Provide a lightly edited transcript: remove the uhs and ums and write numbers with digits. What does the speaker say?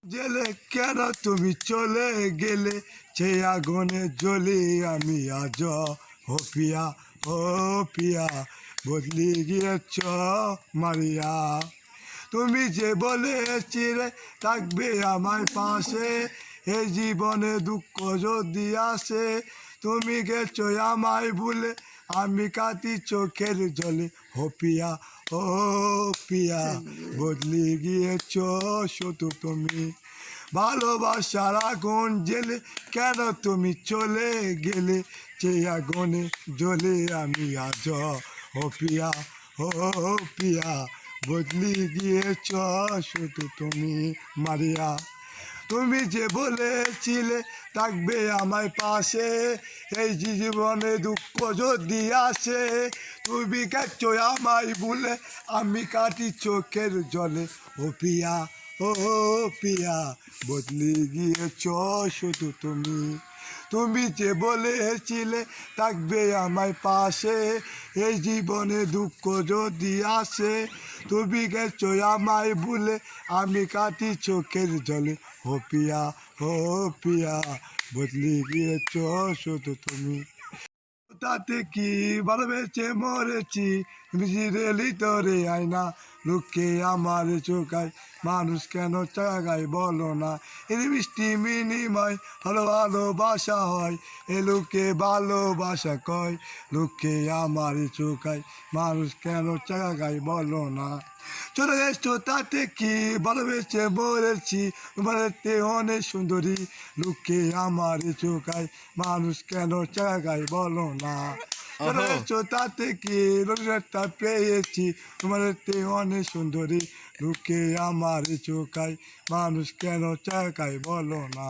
জেলে কেন তুমি চলে গেলে, সে আগুনে জ্বলি আমি আজ। ও পিয়া, ও পিয়া, বদলি গিয়েছ মারিয়া। তুমি যে বলেছিলে থাকবে আমার পাশে, এই জীবনে দুঃখ যদি আসে, তুমি গেছো আমায় ভুলে, আমি কাটি চোখের জলে। ও পিয়া, ও পিয়া, বদলি গিয়েছ শুধু তুমি। ভালোবাসার আগুন জেলে কেন তুমি চলে গেলে, যে আগুনে জ্বলে আমি আজ। ও পিয়া, ও পিয়া, বদলি গিয়েছ শুধু তুমি মারিয়া। তুমি যে বলেছিলে থাকবে আমার পাশে, এই জীবনে দুঃখ যদি আসে, তুমি গেছো আমায় ভুলে, আমি কাটি চোখের জলে। ও পিয়া, ও পিয়া, বদলি গিয়েছ শুধু তুমি। তুমি যে বলেছিলে থাকবে আমার পাশে, এই জীবনে দুঃখ যদি আসে, তুমি গেছো আমায় ভুলে, আমি কাটি চোখের জলে। ও পিয়া, ও পিয়া, বদলি গিয়েছ শুধু তুমি। তাতে কি ভালোবেসে মরেছি, মিজিরেলি তোরে আয়না, লোকে আমার চোখায় মানুষ কেন চাগায় বলো না। এর মিষ্টি মিনিময় ভালোবাসা হয়, এ লোকে ভালোবাসা কয়, লোকে আমার চোখায় মানুষ কেন চাগায় বলো না। চলে এসছো তাতে কি ভালোবেসে মরেছি, তোমার অনেক সুন্দরী, লোকে আমার চোখায় মানুষ কেন চাগায় বলো না। চলে এসছো তাতে কি রোজগারটা পেয়েছি, তোমার অনেক সুন্দরী, লোকে আমার চোখায় মানুষ কেন চাগায় বলো না।